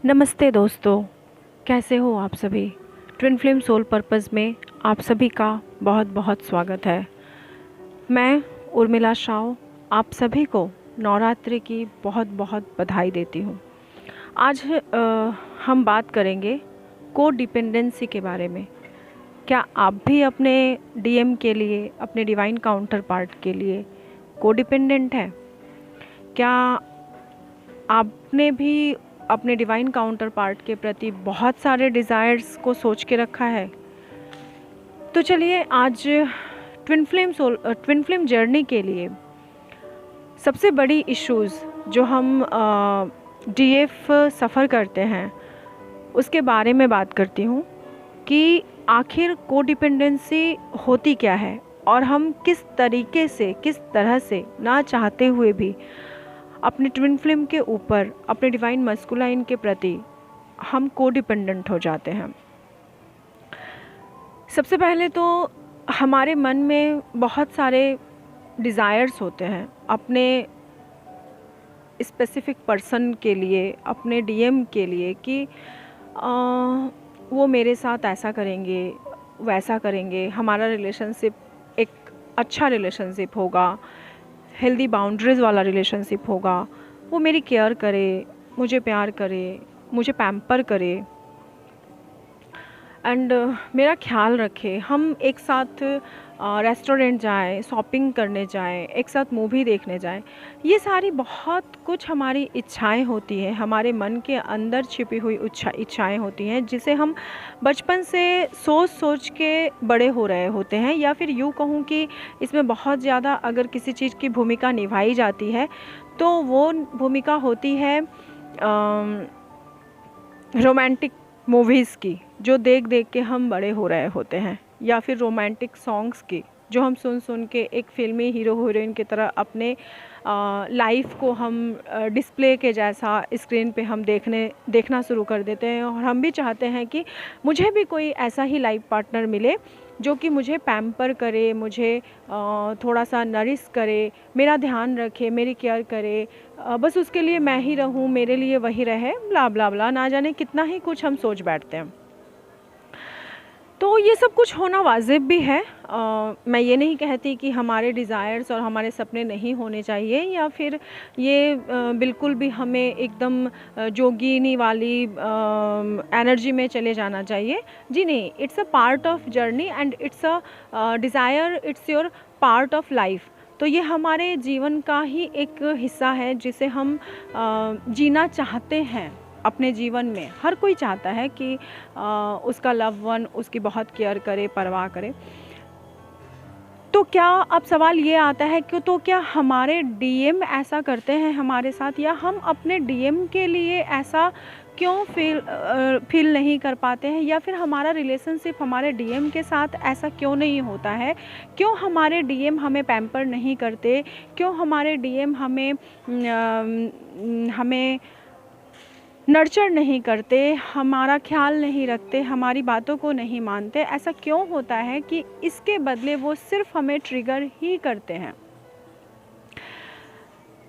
नमस्ते दोस्तों, कैसे हो आप सभी। ट्विन फ्लेम सोल पर्पज़ में आप सभी का बहुत बहुत स्वागत है। मैं उर्मिला शाह आप सभी को नवरात्रि की बहुत बहुत बधाई देती हूँ। आज हम बात करेंगे को डिपेंडेंसी के बारे में। क्या आप भी अपने डीएम के लिए, अपने डिवाइन काउंटर पार्ट के लिए को डिपेंडेंट है? क्या आपने भी अपने डिवाइन काउंटर पार्ट के प्रति बहुत सारे डिज़ायर्स को सोच के रखा है? तो चलिए आज ट्विन फ्लेम जर्नी के लिए सबसे बड़ी इश्यूज़ जो हम डीएफ सफ़र करते हैं उसके बारे में बात करती हूँ कि आखिर को डिपेंडेंसी होती क्या है और हम किस तरीके से, किस तरह से ना चाहते हुए भी अपने ट्विन फ्लेम के ऊपर, अपने डिवाइन मस्कुलाइन के प्रति हम को डिपेंडेंट हो जाते हैं। सबसे पहले तो हमारे मन में बहुत सारे डिज़ायर्स होते हैं अपने स्पेसिफिक पर्सन के लिए, अपने डीएम के लिए कि वो मेरे साथ ऐसा करेंगे, वैसा करेंगे, हमारा रिलेशनशिप एक अच्छा रिलेशनशिप होगा, हेल्दी बाउंड्रीज़ वाला रिलेशनशिप होगा, वो मेरी केयर करे, मुझे प्यार करे, मुझे पैम्पर करे एंड मेरा ख्याल रखे। हम एक साथ रेस्टोरेंट जाएं, शॉपिंग करने जाएं, एक साथ मूवी देखने जाएं। ये सारी बहुत कुछ हमारी इच्छाएं होती हैं, हमारे मन के अंदर छिपी हुई इच्छाएं होती हैं जिसे हम बचपन से सोच सोच के बड़े हो रहे होते हैं। या फिर यूँ कहूँ कि इसमें बहुत ज़्यादा अगर किसी चीज़ की भूमिका निभाई जाती है तो वो भूमिका होती है रोमांटिक मूवीज़ की, जो देख देख के हम बड़े हो रहे होते हैं, या फिर रोमांटिक सॉन्ग्स की जो हम सुन सुन के एक फ़िल्मी हीरो हीरोइन की तरह अपने लाइफ को हम डिस्प्ले के जैसा स्क्रीन पे हम देखना शुरू कर देते हैं। और हम भी चाहते हैं कि मुझे भी कोई ऐसा ही लाइफ पार्टनर मिले जो कि मुझे पैम्पर करे, मुझे थोड़ा सा नरिश करे, मेरा ध्यान रखे, मेरी केयर करे, बस उसके लिए मैं ही रहूँ, मेरे लिए वही रहे, ब्ला ब्ला ब्ला, ना जाने कितना ही कुछ हम सोच बैठते हैं। तो ये सब कुछ होना वाजिब भी है। मैं ये नहीं कहती कि हमारे डिज़ायर्स और हमारे सपने नहीं होने चाहिए, या फिर ये बिल्कुल भी हमें एकदम जोगिनी वाली एनर्जी में चले जाना चाहिए। जी नहीं, it's a part of journey and it's a desire, it's your part of life. तो ये हमारे जीवन का ही एक हिस्सा है जिसे हम जीना चाहते हैं अपने जीवन में। हर कोई चाहता है कि उसका लव वन उसकी बहुत केयर करे, परवाह करे। तो क्या अब सवाल ये आता है कि तो क्या हमारे डीएम ऐसा करते हैं हमारे साथ, या हम अपने डीएम के लिए ऐसा क्यों फील नहीं कर पाते हैं, या फिर हमारा रिलेशनशिप हमारे डीएम के साथ ऐसा क्यों नहीं होता है? क्यों हमारे डीएम हमें पैम्पर नहीं करते? क्यों हमारे डीएम हमें नर्चर नहीं करते, हमारा ख्याल नहीं रखते, हमारी बातों को नहीं मानते? ऐसा क्यों होता है कि इसके बदले वो सिर्फ हमें ट्रिगर ही करते हैं?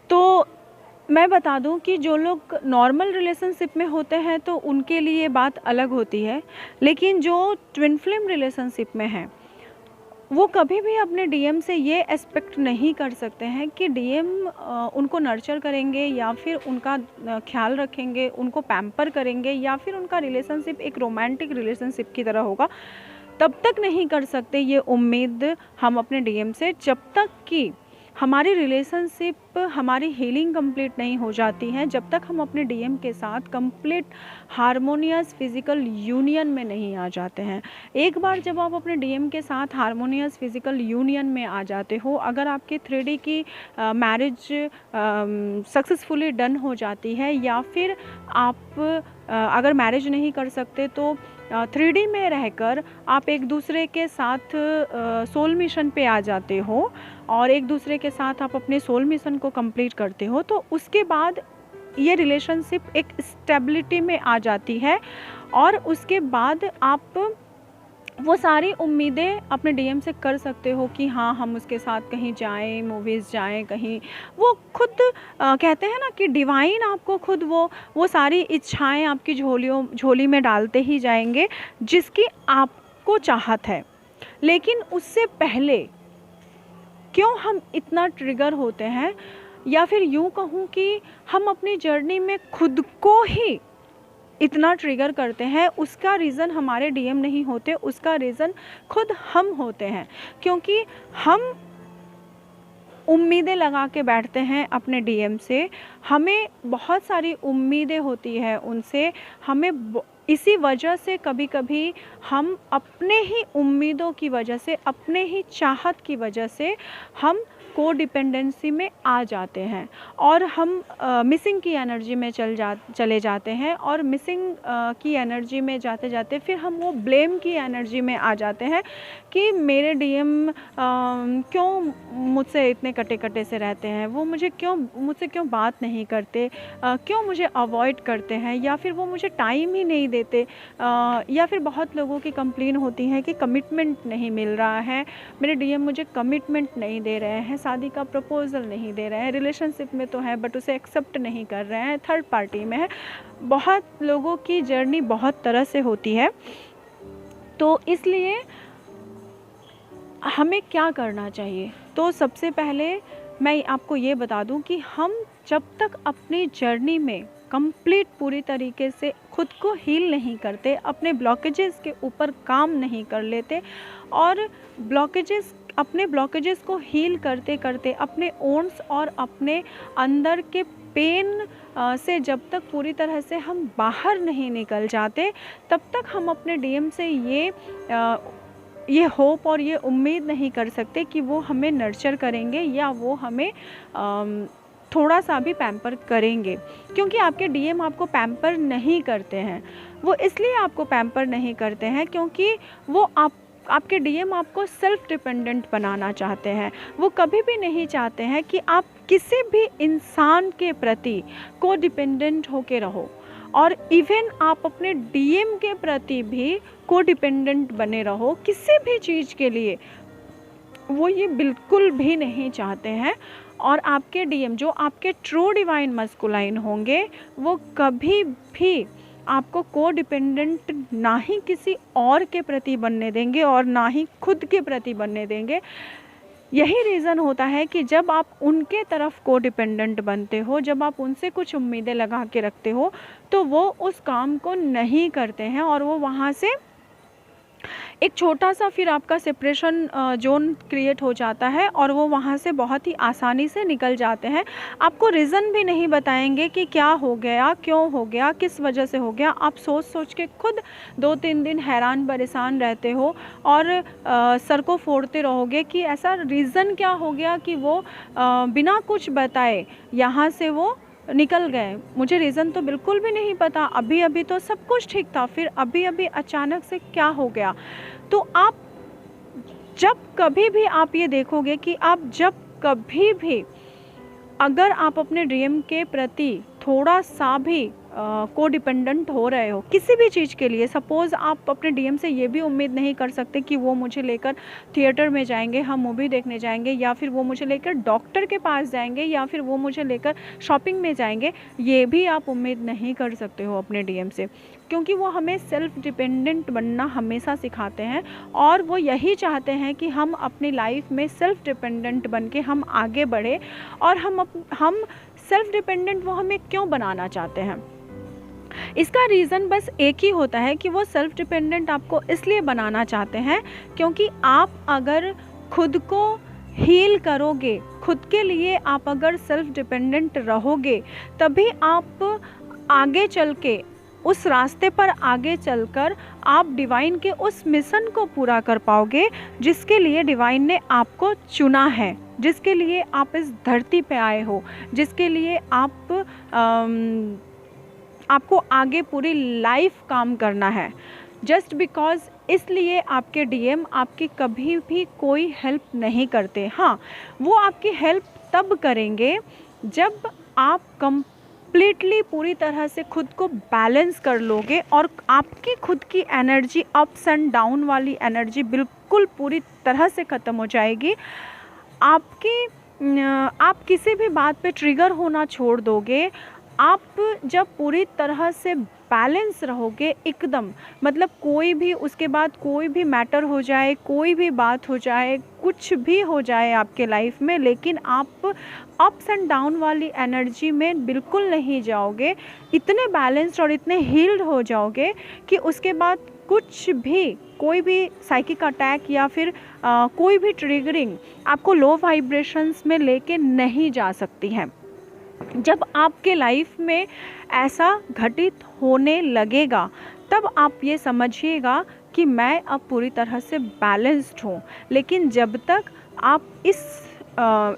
तो मैं बता दूं कि जो लोग नॉर्मल रिलेशनशिप में होते हैं तो उनके लिए बात अलग होती है, लेकिन जो ट्विन फ्लेम रिलेशनशिप में हैं वो कभी भी अपने डीएम से ये एक्सपेक्ट नहीं कर सकते हैं कि डीएम उनको नर्चर करेंगे, या फिर उनका ख्याल रखेंगे, उनको पैम्पर करेंगे, या फिर उनका रिलेशनशिप एक रोमांटिक रिलेशनशिप की तरह होगा। तब तक नहीं कर सकते ये उम्मीद हम अपने डीएम से, जब तक कि हमारी रिलेशनशिप, हमारी हीलिंग कंप्लीट नहीं हो जाती है, जब तक हम अपने डीएम के साथ कंप्लीट हारमोनियस फिज़िकल यूनियन में नहीं आ जाते हैं। एक बार जब आप अपने डीएम के साथ हारमोनियस फिज़िकल यूनियन में आ जाते हो, अगर आपकी 3D की मैरिज सक्सेसफुली डन हो जाती है, या फिर आप अगर मैरिज नहीं कर सकते तो 3D में रहकर आप एक दूसरे के साथ सोल मिशन पे आ जाते हो और एक दूसरे के साथ आप अपने सोल मिशन को कंप्लीट करते हो, तो उसके बाद ये रिलेशनशिप एक स्टेबिलिटी में आ जाती है। और उसके बाद आप वो सारी उम्मीदें अपने डीएम से कर सकते हो कि हाँ, हम उसके साथ कहीं जाएँ, मूवीज़ जाएँ कहीं। वो खुद कहते हैं ना कि डिवाइन आपको खुद वो सारी इच्छाएँ आपकी झोली में डालते ही जाएँगे, जिसकी आपको चाहत है। लेकिन उससे पहले क्यों हम इतना ट्रिगर होते हैं, या फिर यूँ कहूँ कि हम अपनी जर्नी में खुद को ही इतना ट्रिगर करते हैं, उसका रीज़न हमारे डीएम नहीं होते, उसका रीज़न खुद हम होते हैं। क्योंकि हम उम्मीदें लगा के बैठते हैं अपने डीएम से, हमें बहुत सारी उम्मीदें होती है उनसे, हमें इसी वजह से कभी-कभी हम अपने ही उम्मीदों की वजह से, अपने ही चाहत की वजह से हम कोडिपेंडेंसी में आ जाते हैं और हम मिसिंग की एनर्जी में चले जाते हैं, और मिसिंग की एनर्जी में जाते जाते फिर हम वो ब्लेम की एनर्जी में आ जाते हैं कि मेरे डीएम क्यों मुझसे इतने कटे-कटे से रहते हैं, वो मुझसे क्यों बात नहीं करते, क्यों मुझे अवॉइड करते हैं, या फिर वो मुझे टाइम ही नहीं देते, या फिर बहुत लोगों की कंप्लेन होती है कि कमिटमेंट नहीं मिल रहा है, मेरे डीएम मुझे कमिटमेंट नहीं दे रहे हैं, शादी का प्रपोज़ल नहीं दे रहे हैं, रिलेशनशिप में तो है बट उसे एक्सेप्ट नहीं कर रहे हैं, थर्ड पार्टी में है। बहुत लोगों की जर्नी बहुत तरह से होती है। तो इसलिए हमें क्या करना चाहिए? तो सबसे पहले मैं आपको ये बता दूं कि हम जब तक अपनी जर्नी में कंप्लीट पूरी तरीके से खुद को हील नहीं करते, अपने ब्लॉकेजेस के ऊपर काम नहीं कर लेते, और अपने ब्लॉकेजेस को हील करते करते अपने ओन्स और अपने अंदर के पेन से जब तक पूरी तरह से हम बाहर नहीं निकल जाते, तब तक हम अपने डीएम से ये होप और ये उम्मीद नहीं कर सकते कि वो हमें नर्चर करेंगे या वो हमें थोड़ा सा भी पैम्पर करेंगे। क्योंकि आपके डीएम आपको पैम्पर नहीं करते हैं। वो इसलिए आपको पैम्पर नहीं करते हैं क्योंकि वो आपके डीएम आपको सेल्फ डिपेंडेंट बनाना चाहते हैं। वो कभी भी नहीं चाहते हैं कि आप किसी भी इंसान के प्रति कोडिपेंडेंट होके रहो, और इवन आप अपने डीएम के प्रति भी कोडिपेंडेंट बने रहो किसी भी चीज़ के लिए। वो ये बिल्कुल भी नहीं चाहते हैं। और आपके डीएम जो आपके ट्रू डिवाइन मस्कुलाइन होंगे, वो कभी भी आपको कोडिपेंडेंट ना ही किसी और के प्रति बनने देंगे और ना ही खुद के प्रति बनने देंगे। यही रीज़न होता है कि जब आप उनके तरफ कोडिपेंडेंट बनते हो, जब आप उनसे कुछ उम्मीदें लगा के रखते हो, तो वो उस काम को नहीं करते हैं, और वो वहाँ से एक छोटा सा फिर आपका सेपरेशन जोन क्रिएट हो जाता है, और वो वहाँ से बहुत ही आसानी से निकल जाते हैं। आपको रीज़न भी नहीं बताएंगे कि क्या हो गया, क्यों हो गया, किस वजह से हो गया। आप सोच सोच के खुद 2-3 दिन हैरान परेशान रहते हो और सर को फोड़ते रहोगे कि ऐसा रीज़न क्या हो गया कि वो बिना कुछ बताए यहाँ से वो निकल गए। मुझे रीज़न तो बिल्कुल भी नहीं पता, अभी अभी तो सब कुछ ठीक था, फिर अभी अभी अचानक से क्या हो गया। तो आप जब कभी भी आप ये देखोगे कि आप जब कभी भी अगर आप अपने डीएम के प्रति थोड़ा सा भी कोडिपेंडेंट हो रहे हो किसी भी चीज़ के लिए, सपोज़ आप अपने डीएम से ये भी उम्मीद नहीं कर सकते कि वो मुझे लेकर थिएटर में जाएंगे, हम मूवी देखने जाएंगे, या फिर वो मुझे लेकर डॉक्टर के पास जाएंगे, या फिर वो मुझे लेकर शॉपिंग में जाएंगे, ये भी आप उम्मीद नहीं कर सकते हो अपने डीएम से। क्योंकि वो हमें सेल्फ डिपेंडेंट बनना हमेशा सिखाते हैं, और वो यही चाहते हैं कि हम अपनी लाइफ में सेल्फ डिपेंडेंट बन के हम आगे बढ़े। और हम सेल्फ डिपेंडेंट वो हमें क्यों बनाना चाहते हैं? इसका रीज़न बस एक ही होता है कि वो सेल्फ डिपेंडेंट आपको इसलिए बनाना चाहते हैं क्योंकि आप अगर खुद को हील करोगे, खुद के लिए आप अगर सेल्फ डिपेंडेंट रहोगे, तभी आप आगे चल के उस रास्ते पर आगे चलकर आप डिवाइन के उस मिशन को पूरा कर पाओगे जिसके लिए डिवाइन ने आपको चुना है, जिसके लिए आप इस धरती पे आए हो, जिसके लिए आपको आगे पूरी लाइफ काम करना है। जस्ट बिकॉज़ इसलिए आपके डीएम आपकी कभी भी कोई हेल्प नहीं करते। हाँ, वो आपकी हेल्प तब करेंगे जब आप कंप्लीटली पूरी तरह से खुद को बैलेंस कर लोगे और आपकी खुद की एनर्जी, अप्स एंड डाउन वाली एनर्जी बिल्कुल पूरी तरह से ख़त्म हो जाएगी। आप किसी भी बात पे ट्रिगर होना छोड़ दोगे। आप जब पूरी तरह से बैलेंस रहोगे एकदम, मतलब कोई भी उसके बाद कोई भी मैटर हो जाए, कोई भी बात हो जाए, कुछ भी हो जाए आपके लाइफ में, लेकिन आप अप्स एंड डाउन वाली एनर्जी में बिल्कुल नहीं जाओगे। इतने बैलेंस्ड और इतने हील्ड हो जाओगे कि उसके बाद कुछ भी, कोई भी साइकिक अटैक या फिर कोई भी ट्रिगरिंग आपको लो वाइब्रेशंस में लेके नहीं जा सकती है। जब आपके लाइफ में ऐसा घटित होने लगेगा तब आप ये समझिएगा कि मैं अब पूरी तरह से बैलेंस्ड हूँ। लेकिन जब तक आप इस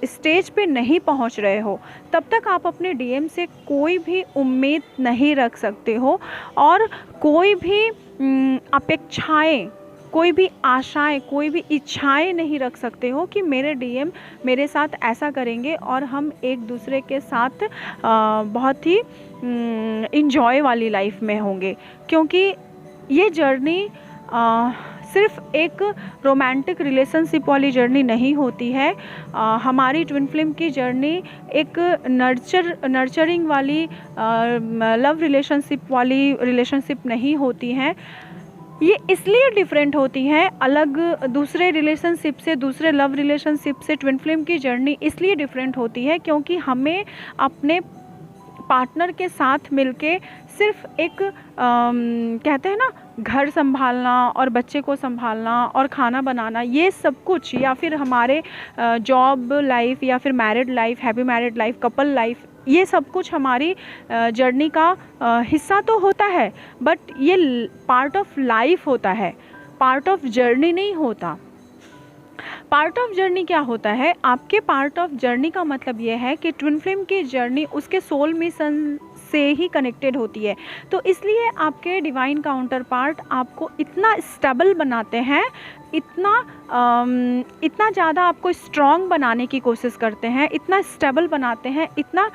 स्टेज पे नहीं पहुँच रहे हो तब तक आप अपने डीएम से कोई भी उम्मीद नहीं रख सकते हो और कोई भी अपेक्षाएं, कोई भी आशाएं, कोई भी इच्छाएं नहीं रख सकते हो कि मेरे डीएम मेरे साथ ऐसा करेंगे और हम एक दूसरे के साथ बहुत ही इंजॉय वाली लाइफ में होंगे। क्योंकि ये जर्नी सिर्फ एक रोमांटिक रिलेशनशिप वाली जर्नी नहीं होती है। हमारी ट्विन फ्लेम की जर्नी एक नर्चरिंग वाली लव रिलेशनशिप वाली रिलेशनशिप नहीं होती है। ये इसलिए डिफरेंट होती हैं अलग, दूसरे रिलेशनशिप से, दूसरे लव रिलेशनशिप से ट्विन फ्लेम की जर्नी इसलिए डिफरेंट होती है क्योंकि हमें अपने पार्टनर के साथ मिलके सिर्फ एक कहते हैं ना, घर संभालना और बच्चे को संभालना और खाना बनाना, ये सब कुछ, या फिर हमारे जॉब लाइफ या फिर married life, happy married life, couple life, ये सब कुछ हमारी जर्नी का हिस्सा तो होता है, बट ये पार्ट ऑफ लाइफ होता है, पार्ट ऑफ जर्नी नहीं होता। पार्ट ऑफ जर्नी क्या होता है? आपके पार्ट ऑफ जर्नी का मतलब ये है कि ट्विन फ्लेम की जर्नी उसके सोल मिशन से ही कनेक्टेड होती है। तो इसलिए आपके डिवाइन काउंटर पार्ट आपको इतना स्टेबल बनाते हैं, इतना ज़्यादा आपको स्ट्रॉन्ग बनाने की कोशिश करते हैं, इतना स्टेबल बनाते हैं, इतना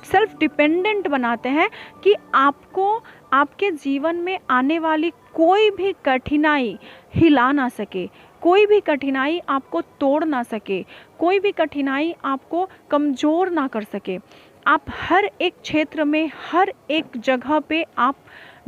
सेल्फ डिपेंडेंट बनाते हैं कि आपको आपके जीवन में आने वाली कोई भी कठिनाई हिला ना सके, कोई भी कठिनाई आपको तोड़ ना सके, कोई भी कठिनाई आपको कमज़ोर ना कर सके। आप हर एक क्षेत्र में, हर एक जगह पे आप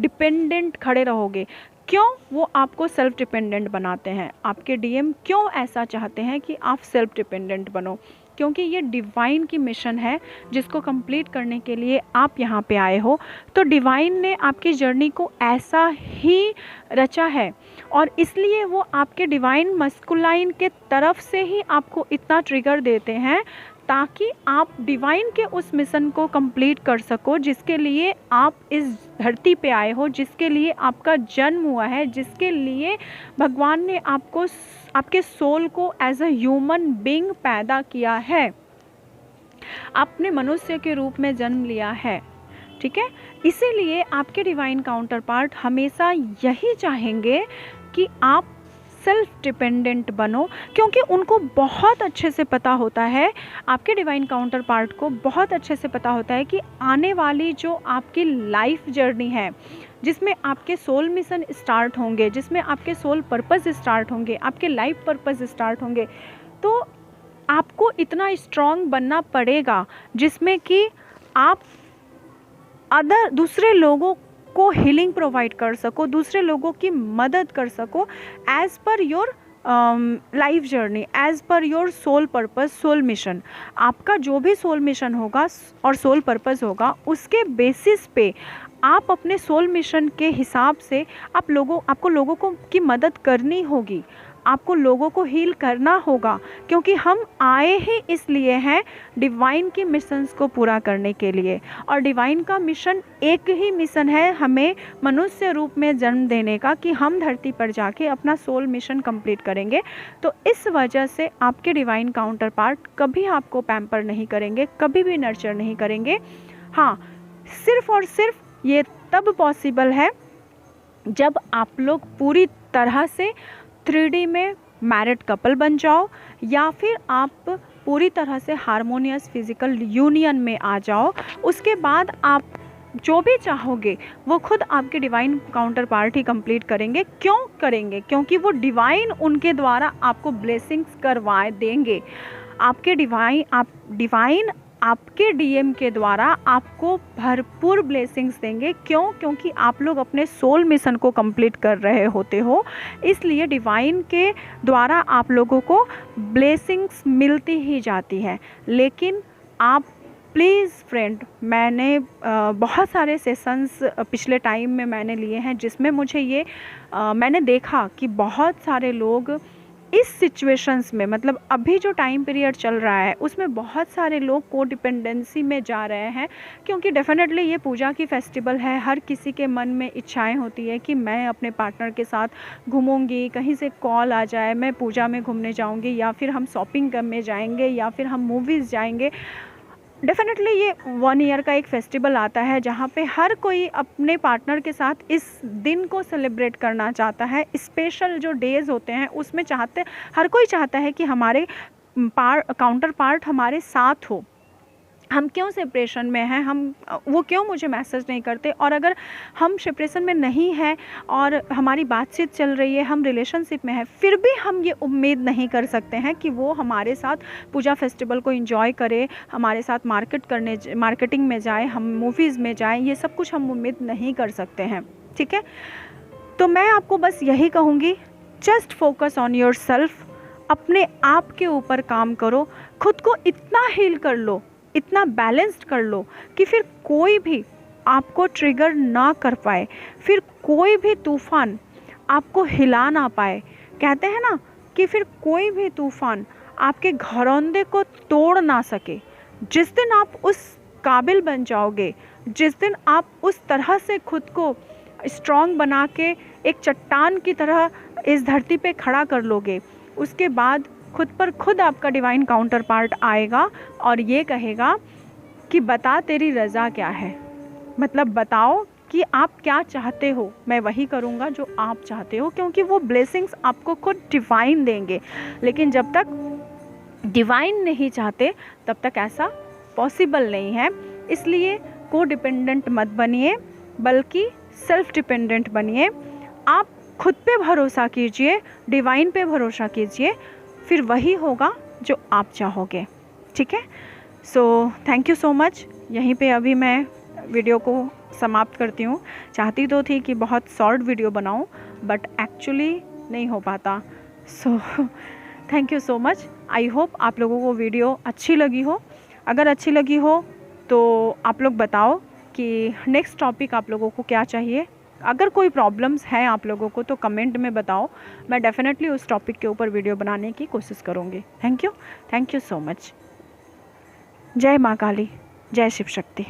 डिपेंडेंट खड़े रहोगे। क्यों? वो आपको सेल्फ डिपेंडेंट बनाते हैं। आपके डीएम क्यों ऐसा चाहते हैं कि आप सेल्फ डिपेंडेंट बनो? क्योंकि ये डिवाइन की मिशन है जिसको कंप्लीट करने के लिए आप यहाँ पे आए हो। तो डिवाइन ने आपकी जर्नी को ऐसा ही रचा है और इसलिए वो आपके डिवाइन मस्कुलाइन के तरफ से ही आपको इतना ट्रिगर देते हैं ताकि आप डिवाइन के उस मिशन को कंप्लीट कर सको जिसके लिए आप इस धरती पे आए हो, जिसके लिए आपका जन्म हुआ है, जिसके लिए भगवान ने आपको, आपके सोल को एज अ ह्यूमन बीइंग पैदा किया है, आपने मनुष्य के रूप में जन्म लिया है। ठीक है, इसीलिए आपके डिवाइन काउंटर पार्ट हमेशा यही चाहेंगे कि आप सेल्फ डिपेंडेंट बनो, क्योंकि उनको बहुत अच्छे से पता होता है, आपके डिवाइन काउंटर पार्ट को बहुत अच्छे से पता होता है कि आने वाली जो आपकी लाइफ जर्नी है, जिसमें आपके सोल मिशन स्टार्ट होंगे, जिसमें आपके सोल पर्पस स्टार्ट होंगे, आपके लाइफ पर्पस स्टार्ट होंगे, तो आपको इतना स्ट्रॉन्ग बनना पड़ेगा जिसमें कि आप दूसरे लोगों को हीलिंग प्रोवाइड कर सको, दूसरे लोगों की मदद कर सको as per your life journey, as per your soul purpose, soul mission. आपका जो भी सोल मिशन होगा और सोल पर्पस होगा, उसके बेसिस पे आप अपने सोल मिशन के हिसाब से आपको लोगों को की मदद करनी होगी, आपको लोगों को हील करना होगा, क्योंकि हम आए ही इसलिए हैं डिवाइन के मिशंस को पूरा करने के लिए। और डिवाइन का मिशन एक ही मिशन है, हमें मनुष्य रूप में जन्म देने का, कि हम धरती पर जाके अपना सोल मिशन कंप्लीट करेंगे। तो इस वजह से आपके डिवाइन काउंटर पार्ट कभी आपको पैम्पर नहीं करेंगे, कभी भी नर्चर नहीं करेंगे। हाँ, सिर्फ और सिर्फ ये तब पॉसिबल है जब आप लोग पूरी तरह से 3D में मैरिड कपल बन जाओ, या फिर आप पूरी तरह से हारमोनियस फिज़िकल यूनियन में आ जाओ। उसके बाद आप जो भी चाहोगे वो खुद आपके डिवाइन काउंटर पार्ट ही कंप्लीट करेंगे। क्यों करेंगे? क्योंकि वो डिवाइन उनके द्वारा आपको ब्लेसिंग्स करवा देंगे। आपके डिवाइन आपके डीएम के द्वारा आपको भरपूर ब्लेसिंग्स देंगे। क्यों? क्योंकि आप लोग अपने सोल मिशन को कंप्लीट कर रहे होते हो, इसलिए डिवाइन के द्वारा आप लोगों को ब्लेसिंग्स मिलती ही जाती है। लेकिन आप प्लीज़ फ्रेंड, मैंने बहुत सारे सेशंस पिछले टाइम में मैंने लिए हैं जिसमें मुझे ये मैंने देखा कि बहुत सारे लोग इस सिचुएशंस में, मतलब अभी जो टाइम पीरियड चल रहा है उसमें बहुत सारे लोग कोडिपेंडेंसी में जा रहे हैं। क्योंकि डेफिनेटली ये पूजा की फेस्टिवल है, हर किसी के मन में इच्छाएं होती है कि मैं अपने पार्टनर के साथ घूमूंगी, कहीं से कॉल आ जाए मैं पूजा में घूमने जाऊंगी, या फिर हम शॉपिंग करने जाएंगे, या फिर हम मूवीज़ जाएंगे। डेफिनेटली ये 1 ईयर का एक फेस्टिवल आता है जहाँ पे हर कोई अपने पार्टनर के साथ इस दिन को सेलिब्रेट करना चाहता है। स्पेशल जो डेज़ होते हैं उसमें हर कोई चाहता है कि हमारे काउंटर पार्ट हमारे साथ हो। हम क्यों सेपरेशन में हैं, वो क्यों मुझे मैसेज नहीं करते, और अगर हम सेपरेशन में नहीं हैं और हमारी बातचीत चल रही है, हम रिलेशनशिप में हैं, फिर भी हम ये उम्मीद नहीं कर सकते हैं कि वो हमारे साथ पूजा फेस्टिवल को एंजॉय करे, हमारे साथ मार्केटिंग में जाए, हम मूवीज़ में जाएं। ये सब कुछ हम उम्मीद नहीं कर सकते हैं, ठीक है। तो मैं आपको बस यही कहूँगी, just focus on your self. अपने आप के ऊपर काम करो, खुद को इतना हील कर लो, इतना बैलेंस्ड कर लो कि फिर कोई भी आपको ट्रिगर ना कर पाए, फिर कोई भी तूफ़ान आपको हिला ना पाए। कहते हैं ना कि फिर कोई भी तूफ़ान आपके घरौंदे को तोड़ ना सके। जिस दिन आप उस काबिल बन जाओगे, जिस दिन आप उस तरह से खुद को स्ट्रॉन्ग बना के एक चट्टान की तरह इस धरती पे खड़ा कर लोगे, उसके बाद खुद पर खुद आपका डिवाइन काउंटर पार्ट आएगा और ये कहेगा कि बता तेरी रज़ा क्या है। मतलब बताओ कि आप क्या चाहते हो, मैं वही करूँगा जो आप चाहते हो, क्योंकि वो ब्लेसिंग्स आपको खुद डिवाइन देंगे। लेकिन जब तक डिवाइन नहीं चाहते तब तक ऐसा पॉसिबल नहीं है। इसलिए को डिपेंडेंट मत बनिए, बल्कि सेल्फ डिपेंडेंट बनिए। आप खुद पे भरोसा कीजिए, डिवाइन पे भरोसा कीजिए, फिर वही होगा जो आप चाहोगे, ठीक है। So thank you so much. यहीं पे अभी मैं वीडियो को समाप्त करती हूँ। चाहती तो थी कि बहुत शॉर्ट वीडियो बनाऊँ, बट एक्चुअली नहीं हो पाता। So thank you so much. I hope आप लोगों को वीडियो अच्छी लगी हो। अगर अच्छी लगी हो तो आप लोग बताओ कि नेक्स्ट टॉपिक आप लोगों को क्या चाहिए। अगर कोई प्रॉब्लम्स हैं आप लोगों को तो कमेंट में बताओ, मैं डेफिनेटली उस टॉपिक के ऊपर वीडियो बनाने की कोशिश करूँगी। Thank you so much. जय माँ काली, जय शिव शक्ति।